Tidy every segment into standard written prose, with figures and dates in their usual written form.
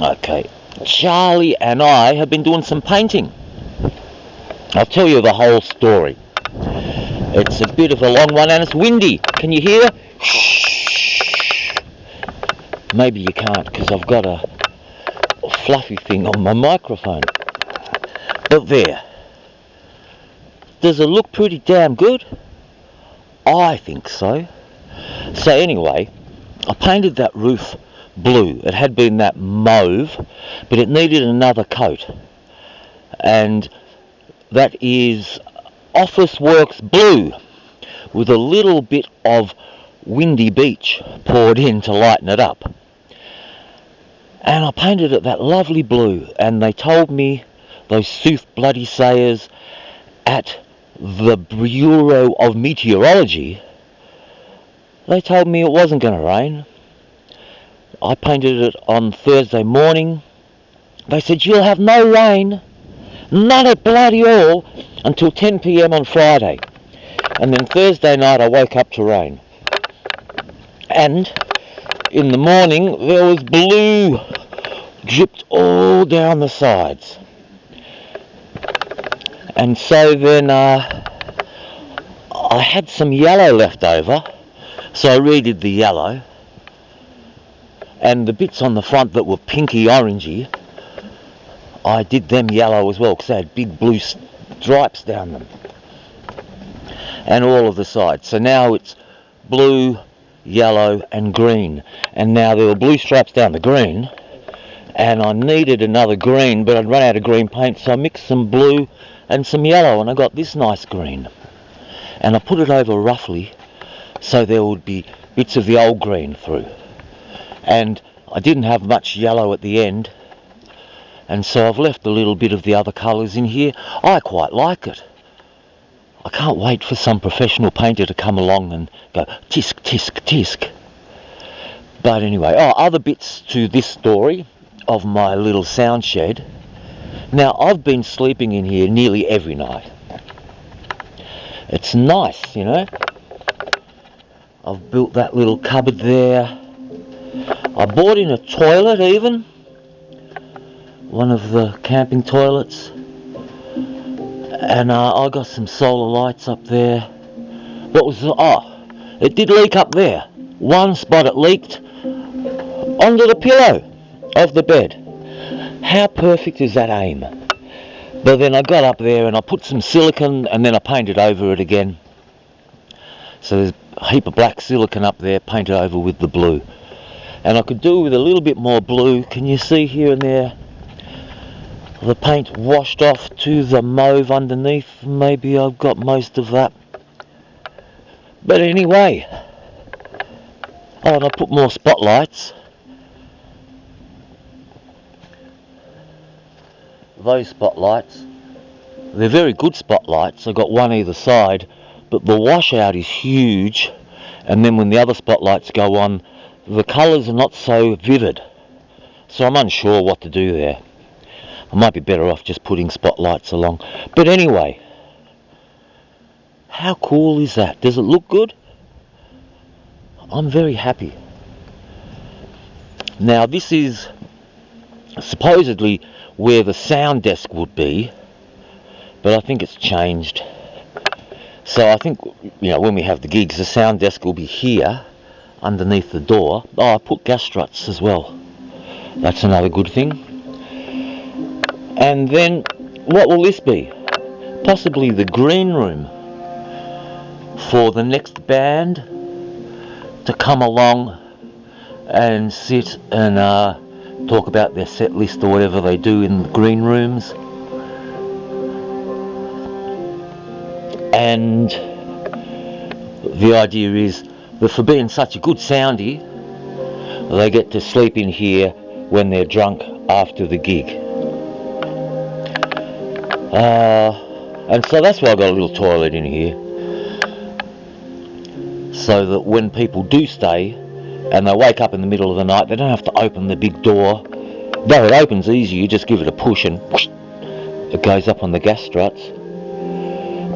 Okay, Charlie and I have been doing some painting. I'll tell you the whole story. It's a bit of a long one and it's windy. Can you hear? Shh. Maybe you can't because I've got a fluffy thing on my microphone. But there. Does it look pretty damn good? I think so. So anyway, I painted that roof blue. It had been that mauve, but it needed another coat. And that is Officeworks blue with a little bit of Windy Beach poured in to lighten it up. And I painted it that lovely blue, and they told me, those sooth bloody sayers at the Bureau of Meteorology, they told me it wasn't going to rain. I painted it on Thursday morning. They said, you'll have no rain, none at bloody all, until 10 p.m. on Friday. And then Thursday night I woke up to rain. And in the morning there was blue dripped all down the sides. And so then I had some yellow left over, so I redid the yellow. And the bits on the front that were pinky orangey, I did them yellow as well because they had big blue stripes down them. And all of the sides. So now it's blue, yellow and green. And now there were blue stripes down the green. And I needed another green, but I'd run out of green paint, so I mixed some blue and some yellow, and I got this nice green. And I put it over roughly so there would be bits of the old green through. And I didn't have much yellow at the end, and so I've left a little bit of the other colours in here. I quite like it. I can't wait for some professional painter to come along and go tisk, tisk, tisk. But anyway, other bits to this story of my little sound shed. Now, I've been sleeping in here nearly every night. It's nice, you know. I've built that little cupboard there. I bought in a toilet even. One of the camping toilets. And I got some solar lights up there. It did leak up there. One spot it leaked onto the pillow of the bed. How perfect is that aim? But then I got up there and I put some silicone and then I painted over it again. So there's a heap of black silicone up there painted over with the blue. And I could do with a little bit more blue. Can you see here and there? The paint washed off to the mauve underneath. Maybe I've got most of that. But anyway. And I put more spotlights. Those spotlights, they're very good spotlights. I've got one either side, but the washout is huge, and then when the other spotlights go on, the colours are not so vivid, so I'm unsure what to do there. I might be better off just putting spotlights along. But anyway, how cool is that? Does it look good? I'm very happy. Now this is supposedly where the sound desk would be, but I think it's changed. So I think, when we have the gigs, the sound desk will be here underneath the door. I put gas struts as well. That's another good thing. And then what will this be? Possibly the green room for the next band to come along and sit and talk about their set list or whatever they do in the green rooms. And the idea is that for being such a good soundy, they get to sleep in here when they're drunk after the gig. And so that's why I got a little toilet in here, so that when people do stay and they wake up in the middle of the night, they don't have to open the big door. Though it opens easy, you just give it a push and whoosh, it goes up on the gas struts.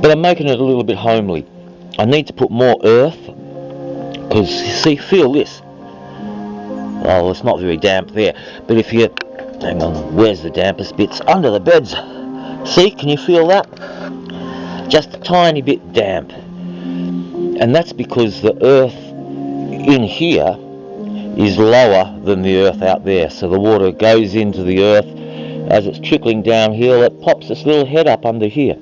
But I'm making it a little bit homely. I need to put more earth, because, feel this. Oh, it's not very damp there. But if you Hang on, where's the dampest bits? Under the beds. See, can you feel that? Just a tiny bit damp. And that's because the earth in here is lower than the earth out there. So the water goes into the earth. As it's trickling downhill, it pops this little head up under here.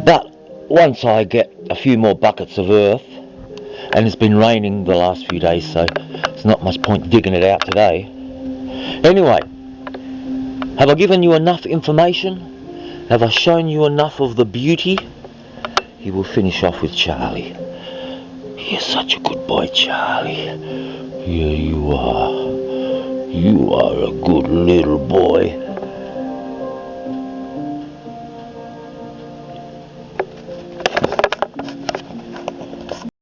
But once I get a few more buckets of earth, and it's been raining the last few days, so it's not much point digging it out today. Anyway, have I given you enough information? Have I shown you enough of the beauty? He will finish off with Charlie. You're such a good boy, Charlie. Yeah, you are. You are a good little boy.